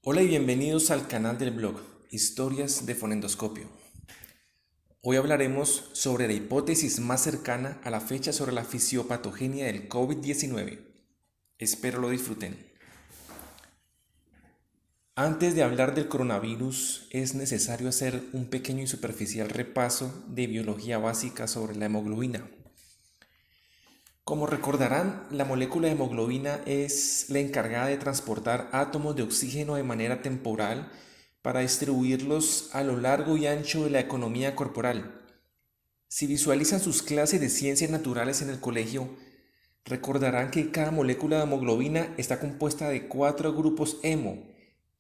Hola y bienvenidos al canal del blog Historias de Fonendoscopio. Hoy hablaremos sobre la hipótesis más cercana a la fecha sobre la fisiopatogenia del COVID-19. Espero lo disfruten. Antes de hablar del coronavirus, es necesario hacer un pequeño y superficial repaso de biología básica sobre la hemoglobina. Como recordarán, la molécula de hemoglobina es la encargada de transportar átomos de oxígeno de manera temporal para distribuirlos a lo largo y ancho de la economía corporal. Si visualizan sus clases de ciencias naturales en el colegio, recordarán que cada molécula de hemoglobina está compuesta de 4 grupos hemo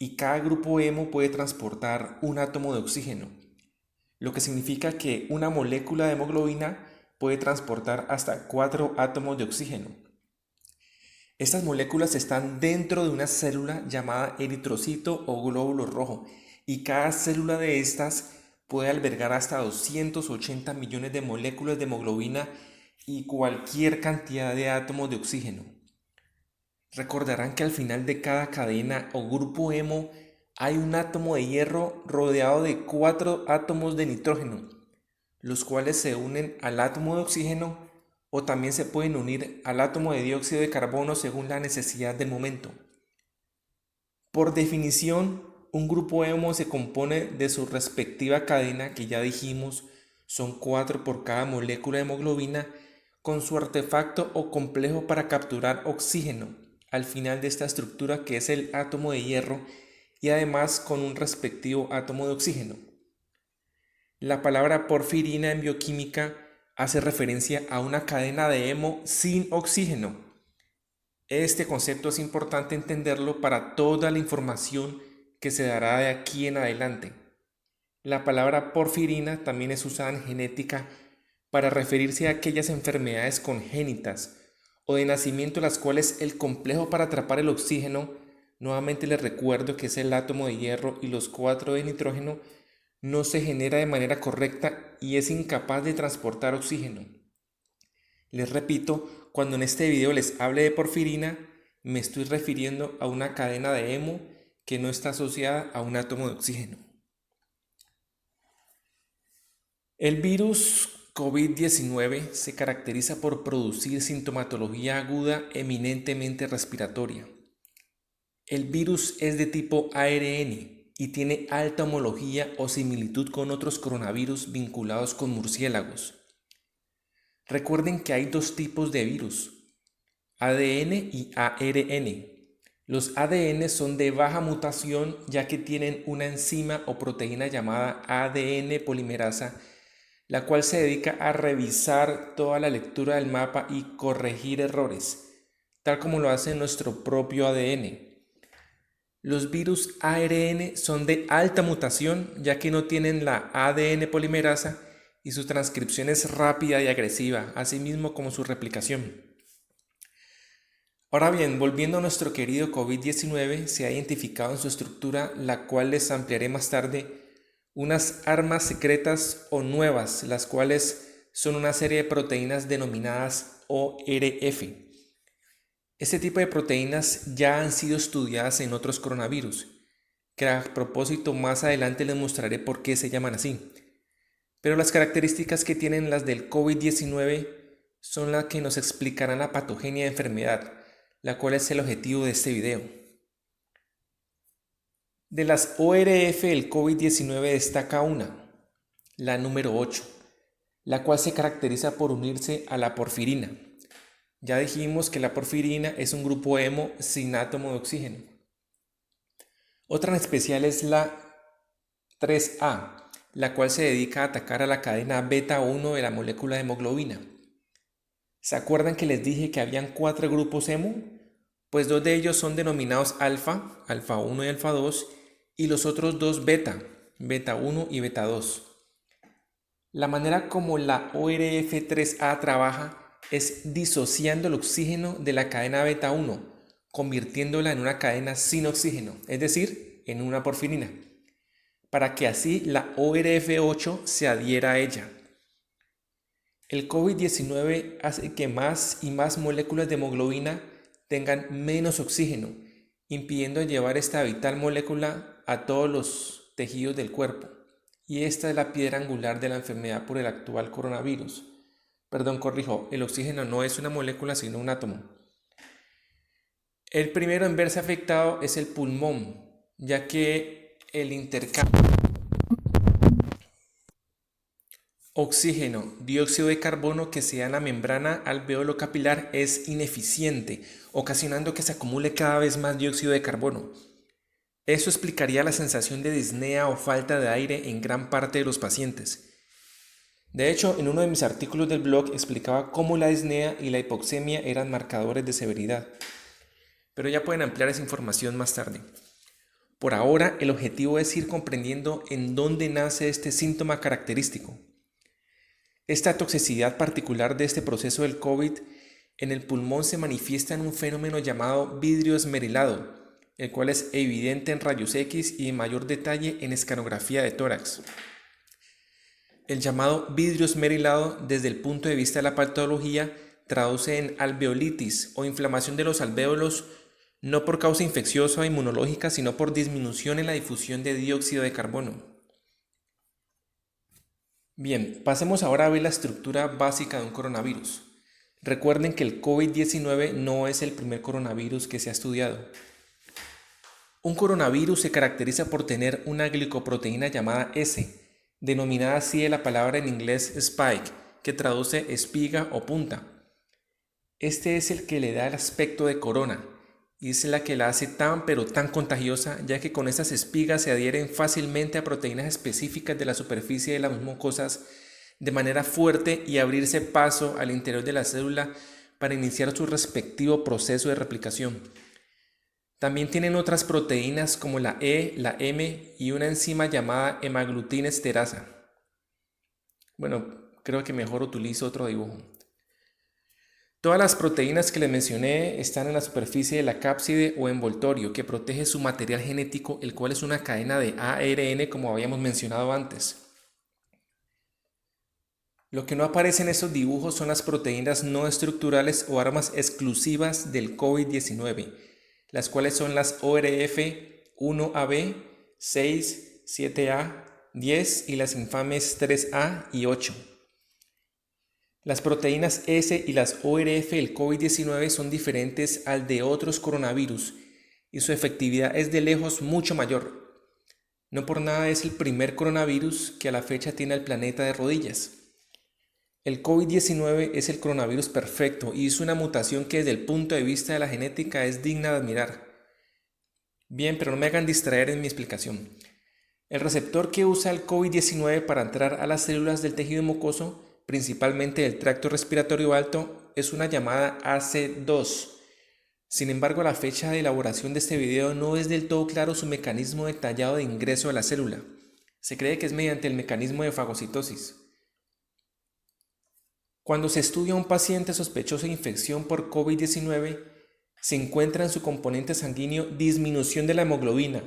y cada grupo hemo puede transportar un átomo de oxígeno, lo que significa que una molécula de hemoglobina puede transportar hasta 4 átomos de oxígeno. Estas moléculas están dentro de una célula llamada eritrocito o glóbulo rojo y cada célula de estas puede albergar hasta 280 millones de moléculas de hemoglobina y cualquier cantidad de átomos de oxígeno. Recordarán que al final de cada cadena o grupo hemo hay un átomo de hierro rodeado de 4 átomos de nitrógeno, los cuales se unen al átomo de oxígeno o también se pueden unir al átomo de dióxido de carbono según la necesidad del momento. Por definición, un grupo hemo se compone de su respectiva cadena, que ya dijimos son 4 por cada molécula de hemoglobina, con su artefacto o complejo para capturar oxígeno al final de esta estructura, que es el átomo de hierro, y además con un respectivo átomo de oxígeno. La palabra porfirina en bioquímica hace referencia a una cadena de hemo sin oxígeno. Este concepto es importante entenderlo para toda la información que se dará de aquí en adelante. La palabra porfirina también es usada en genética para referirse a aquellas enfermedades congénitas o de nacimiento las cuales el complejo para atrapar el oxígeno, nuevamente les recuerdo que es el átomo de hierro y los 4 de nitrógeno, no se genera de manera correcta y es incapaz de transportar oxígeno. Les repito, cuando en este video les hable de porfirina, me estoy refiriendo a una cadena de hemo que no está asociada a un átomo de oxígeno. El virus COVID-19 se caracteriza por producir sintomatología aguda eminentemente respiratoria. El virus es de tipo ARN y tiene alta homología o similitud con otros coronavirus vinculados con murciélagos. Recuerden que hay dos tipos de virus, ADN y ARN. Los ADN son de baja mutación ya que tienen una enzima o proteína llamada ADN polimerasa, la cual se dedica a revisar toda la lectura del mapa y corregir errores, tal como lo hace nuestro propio ADN. Los virus ARN son de alta mutación ya que no tienen la ADN polimerasa y su transcripción es rápida y agresiva, así mismo como su replicación. Ahora bien, volviendo a nuestro querido COVID-19, se ha identificado en su estructura, la cual les ampliaré más tarde, unas armas secretas o nuevas, las cuales son una serie de proteínas denominadas ORF. Este tipo de proteínas ya han sido estudiadas en otros coronavirus, que a propósito más adelante les mostraré por qué se llaman así. Pero las características que tienen las del COVID-19 son las que nos explicarán la patogenia de enfermedad, la cual es el objetivo de este video. De las ORF del COVID-19 destaca una, la número 8, la cual se caracteriza por unirse a la porfirina. Ya dijimos que la porfirina es un grupo hemo sin átomo de oxígeno. Otra en especial es la 3A, la cual se dedica a atacar a la cadena beta 1 de la molécula de hemoglobina. ¿Se acuerdan que les dije que habían 4 grupos hemo? Pues 2 de ellos son denominados alfa, alfa 1 y alfa 2, y los otros 2 beta, beta 1 y beta 2. La manera como la ORF3A trabaja es disociando el oxígeno de la cadena beta 1, convirtiéndola en una cadena sin oxígeno, es decir, en una porfirina, para que así la ORF8 se adhiera a ella. El COVID-19 hace que más y más moléculas de hemoglobina tengan menos oxígeno impidiendo llevar esta vital molécula a todos los tejidos del cuerpo. Y esta es la piedra angular de la enfermedad por el actual coronavirus. Perdón, corrijo, el oxígeno no es una molécula sino un átomo. El primero en verse afectado es el pulmón, ya que el intercambio oxígeno, dióxido de carbono que se da en la membrana alveolo capilar es ineficiente, ocasionando que se acumule cada vez más dióxido de carbono. Eso explicaría la sensación de disnea o falta de aire en gran parte de los pacientes. De hecho, en uno de mis artículos del blog explicaba cómo la disnea y la hipoxemia eran marcadores de severidad. Pero ya pueden ampliar esa información más tarde. Por ahora, el objetivo es ir comprendiendo en dónde nace este síntoma característico. Esta toxicidad particular de este proceso del COVID en el pulmón se manifiesta en un fenómeno llamado vidrio esmerilado, el cual es evidente en rayos X y en mayor detalle en escanografía de tórax. El llamado vidrio esmerilado, desde el punto de vista de la patología, traduce en alveolitis o inflamación de los alvéolos, no por causa infecciosa o inmunológica, sino por disminución en la difusión de dióxido de carbono. Bien, pasemos ahora a ver la estructura básica de un coronavirus. Recuerden que el COVID-19 no es el primer coronavirus que se ha estudiado. Un coronavirus se caracteriza por tener una glicoproteína llamada S, denominada así de la palabra en inglés spike, que traduce espiga o punta. Este es el que le da el aspecto de corona y es la que la hace tan pero tan contagiosa, ya que con estas espigas se adhieren fácilmente a proteínas específicas de la superficie de las mucosas de manera fuerte y abrirse paso al interior de la célula para iniciar su respectivo proceso de replicación. También tienen otras proteínas como la E, la M y una enzima llamada hemaglutina esterasa. Bueno, creo que mejor utilizo otro dibujo. Todas las proteínas que les mencioné están en la superficie de la cápside o envoltorio que protege su material genético, el cual es una cadena de ARN como habíamos mencionado antes. Lo que no aparece en estos dibujos son las proteínas no estructurales o armas exclusivas del COVID-19, las cuales son las ORF 1AB, 6, 7A, 10 y las infames 3A y 8. Las proteínas S y las ORF del COVID-19 son diferentes al de otros coronavirus y su efectividad es de lejos mucho mayor. No por nada es el primer coronavirus que a la fecha tiene al planeta de rodillas. El COVID-19 es el coronavirus perfecto y hizo una mutación que desde el punto de vista de la genética es digna de admirar. Bien, pero no me hagan distraer en mi explicación. El receptor que usa el COVID-19 para entrar a las células del tejido mucoso, principalmente del tracto respiratorio alto, es una llamada AC2. Sin embargo, a la fecha de elaboración de este video no es del todo claro su mecanismo detallado de ingreso a la célula. Se cree que es mediante el mecanismo de fagocitosis. Cuando se estudia a un paciente sospechoso de infección por COVID-19, se encuentra en su componente sanguíneo disminución de la hemoglobina,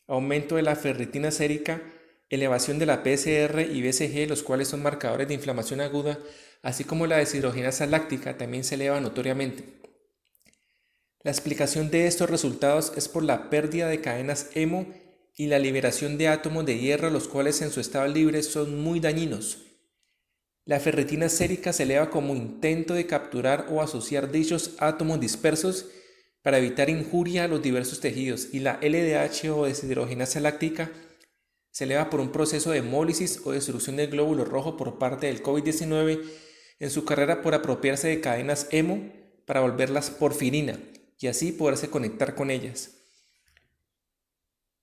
aumento de la ferritina sérica, elevación de la PCR y BCG, los cuales son marcadores de inflamación aguda, así como la deshidrogenasa láctica también se eleva notoriamente. La explicación de estos resultados es por la pérdida de cadenas hemo y la liberación de átomos de hierro, los cuales en su estado libre son muy dañinos. La ferritina sérica se eleva como intento de capturar o asociar dichos átomos dispersos para evitar injuria a los diversos tejidos, y la LDH o deshidrogenasa láctica se eleva por un proceso de hemólisis o destrucción del glóbulo rojo por parte del COVID-19 en su carrera por apropiarse de cadenas hemo para volverlas porfirina y así poderse conectar con ellas.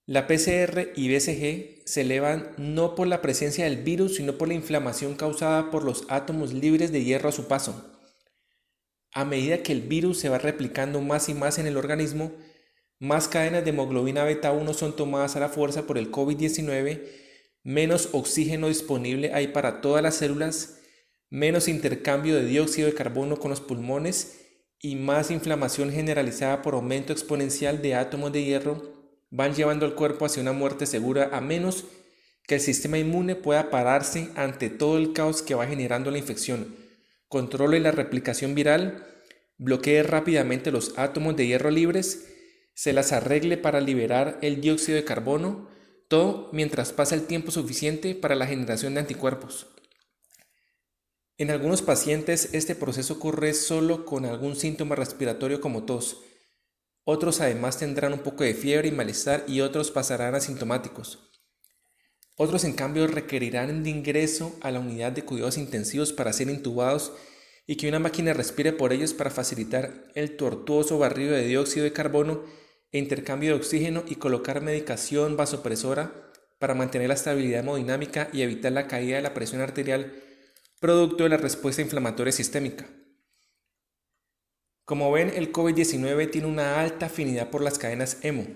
La PCR y BCG se elevan no por la presencia del virus, sino por la inflamación causada por los átomos libres de hierro a su paso. A medida que el virus se va replicando más y más en el organismo, más cadenas de hemoglobina beta 1 son tomadas a la fuerza por el COVID-19, menos oxígeno disponible hay para todas las células, menos intercambio de dióxido de carbono con los pulmones y más inflamación generalizada por aumento exponencial de átomos de hierro van llevando al cuerpo hacia una muerte segura, a menos que el sistema inmune pueda pararse ante todo el caos que va generando la infección, controle la replicación viral, bloquee rápidamente los átomos de hierro libres, se las arregle para liberar el dióxido de carbono, todo mientras pasa el tiempo suficiente para la generación de anticuerpos. En algunos pacientes este proceso ocurre solo con algún síntoma respiratorio como tos. Otros además tendrán un poco de fiebre y malestar y otros pasarán asintomáticos. Otros en cambio requerirán de ingreso a la unidad de cuidados intensivos para ser intubados y que una máquina respire por ellos para facilitar el tortuoso barrido de dióxido de carbono e intercambio de oxígeno y colocar medicación vasopresora para mantener la estabilidad hemodinámica y evitar la caída de la presión arterial producto de la respuesta inflamatoria sistémica. Como ven, el COVID-19 tiene una alta afinidad por las cadenas hemo.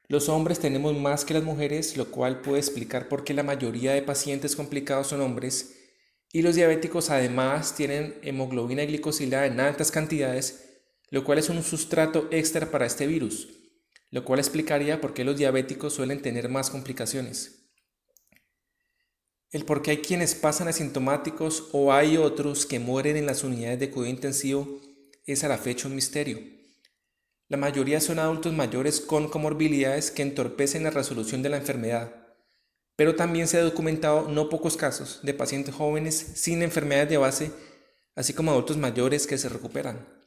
Los hombres tenemos más que las mujeres, lo cual puede explicar por qué la mayoría de pacientes complicados son hombres, y los diabéticos además tienen hemoglobina glicosilada en altas cantidades, lo cual es un sustrato extra para este virus, lo cual explicaría por qué los diabéticos suelen tener más complicaciones. El por qué hay quienes pasan asintomáticos o hay otros que mueren en las unidades de cuidado intensivo es a la fecha un misterio. La mayoría son adultos mayores con comorbilidades que entorpecen la resolución de la enfermedad, pero también se ha documentado no pocos casos de pacientes jóvenes sin enfermedades de base, así como adultos mayores que se recuperan.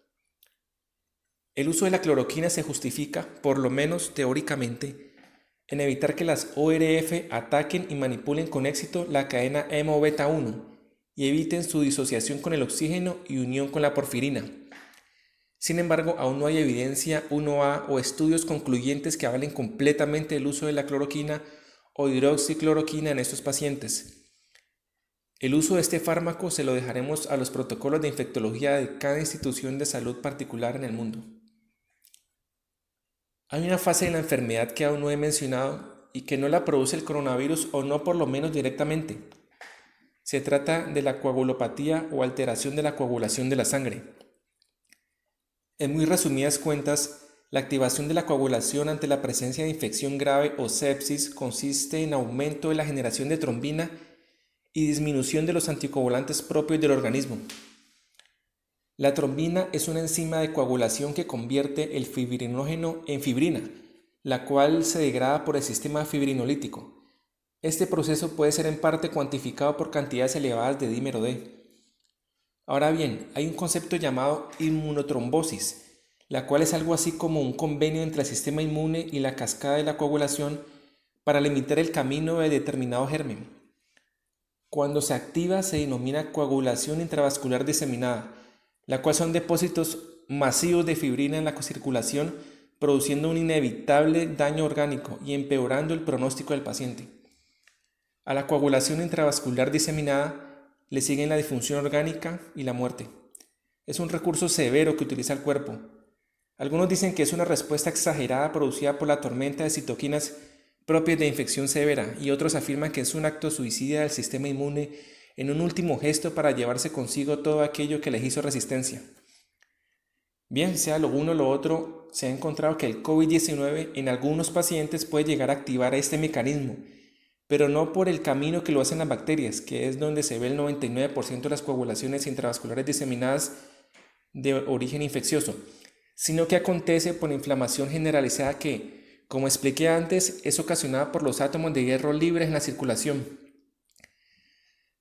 El uso de la cloroquina se justifica, por lo menos teóricamente, en evitar que las ORF ataquen y manipulen con éxito la cadena hemo-beta 1 y eviten su disociación con el oxígeno y unión con la porfirina. Sin embargo, aún no hay evidencia 1A o estudios concluyentes que avalen completamente el uso de la cloroquina o hidroxicloroquina en estos pacientes. El uso de este fármaco se lo dejaremos a los protocolos de infectología de cada institución de salud particular en el mundo. Hay una fase de la enfermedad que aún no he mencionado y que no la produce el coronavirus o no por lo menos directamente. Se trata de la coagulopatía o alteración de la coagulación de la sangre. En muy resumidas cuentas, la activación de la coagulación ante la presencia de infección grave o sepsis consiste en aumento de la generación de trombina y disminución de los anticoagulantes propios del organismo. La trombina es una enzima de coagulación que convierte el fibrinógeno en fibrina, la cual se degrada por el sistema fibrinolítico. Este proceso puede ser en parte cuantificado por cantidades elevadas de dímero D. Ahora bien, hay un concepto llamado inmunotrombosis, la cual es algo así como un convenio entre el sistema inmune y la cascada de la coagulación para limitar el camino de determinado germen. Cuando se activa se denomina coagulación intravascular diseminada, la cual son depósitos masivos de fibrina en la circulación, produciendo un inevitable daño orgánico y empeorando el pronóstico del paciente. A la coagulación intravascular diseminada le siguen la disfunción orgánica y la muerte. Es un recurso severo que utiliza el cuerpo. Algunos dicen que es una respuesta exagerada producida por la tormenta de citoquinas propias de infección severa y otros afirman que es un acto suicida del sistema inmune en un último gesto para llevarse consigo todo aquello que les hizo resistencia. Bien sea lo uno o lo otro, se ha encontrado que el COVID-19 en algunos pacientes puede llegar a activar este mecanismo, pero no por el camino que lo hacen las bacterias, que es donde se ve el 99% de las coagulaciones intravasculares diseminadas de origen infeccioso, sino que acontece por inflamación generalizada que, como expliqué antes, es ocasionada por los átomos de hierro libres en la circulación.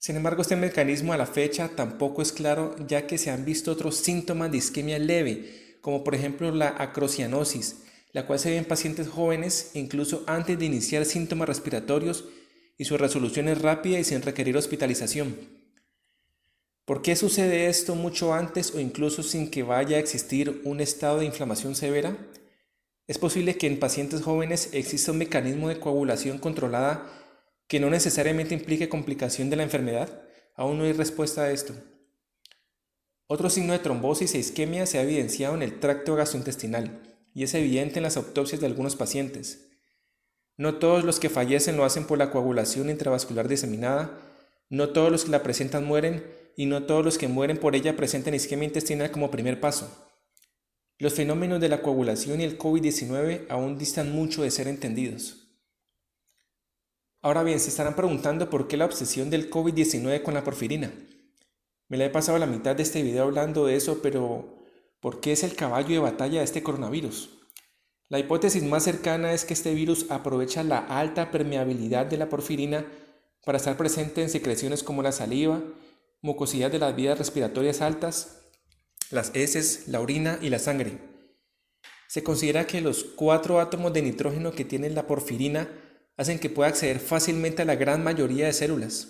Sin embargo, este mecanismo a la fecha tampoco es claro, ya que se han visto otros síntomas de isquemia leve, como por ejemplo la acrocianosis, la cual se ve en pacientes jóvenes incluso antes de iniciar síntomas respiratorios y su resolución es rápida y sin requerir hospitalización. ¿Por qué sucede esto mucho antes o incluso sin que vaya a existir un estado de inflamación severa? Es posible que en pacientes jóvenes exista un mecanismo de coagulación controlada que no necesariamente implique complicación de la enfermedad. Aún no hay respuesta a esto. Otro signo de trombosis e isquemia se ha evidenciado en el tracto gastrointestinal y es evidente en las autopsias de algunos pacientes. No todos los que fallecen lo hacen por la coagulación intravascular diseminada, no todos los que la presentan mueren y no todos los que mueren por ella presentan isquemia intestinal como primer paso. Los fenómenos de la coagulación y el COVID-19 aún distan mucho de ser entendidos. Ahora bien, se estarán preguntando por qué la obsesión del COVID-19 con la porfirina. Me la he pasado la mitad de este video hablando de eso, pero ¿por qué es el caballo de batalla de este coronavirus? La hipótesis más cercana es que este virus aprovecha la alta permeabilidad de la porfirina para estar presente en secreciones como la saliva, mucosidad de las vías respiratorias altas, las heces, la orina y la sangre. Se considera que los 4 átomos de nitrógeno que tiene la porfirina hacen que pueda acceder fácilmente a la gran mayoría de células.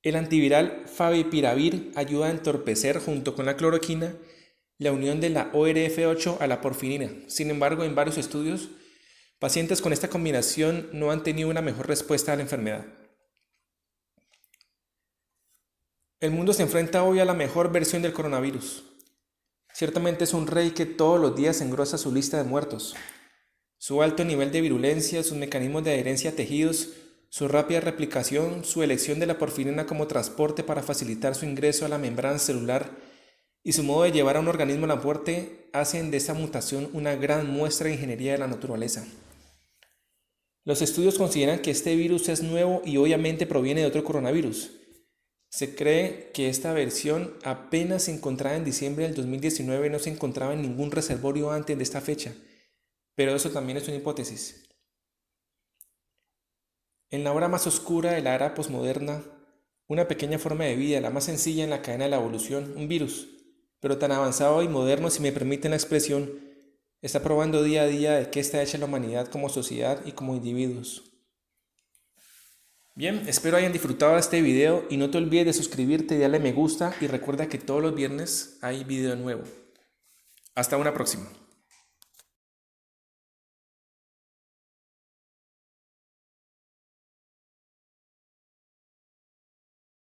El antiviral favipiravir ayuda a entorpecer, junto con la cloroquina, la unión de la ORF8 a la porfirina. Sin embargo, en varios estudios, pacientes con esta combinación no han tenido una mejor respuesta a la enfermedad. El mundo se enfrenta hoy a la mejor versión del coronavirus. Ciertamente es un rey que todos los días engrosa su lista de muertos. Su alto nivel de virulencia, sus mecanismos de adherencia a tejidos, su rápida replicación, su elección de la porfirina como transporte para facilitar su ingreso a la membrana celular y su modo de llevar a un organismo a la muerte hacen de esta mutación una gran muestra de ingeniería de la naturaleza. Los estudios consideran que este virus es nuevo y obviamente proviene de otro coronavirus. Se cree que esta versión apenas se encontraba en diciembre del 2019 y no se encontraba en ningún reservorio antes de esta fecha, pero eso también es una hipótesis. En la hora más oscura de la era posmoderna, una pequeña forma de vida, la más sencilla en la cadena de la evolución, un virus, pero tan avanzado y moderno, si me permiten la expresión, está probando día a día de qué está hecha la humanidad como sociedad y como individuos. Bien, espero hayan disfrutado de este video y no te olvides de suscribirte y darle me gusta y recuerda que todos los viernes hay video nuevo. Hasta una próxima.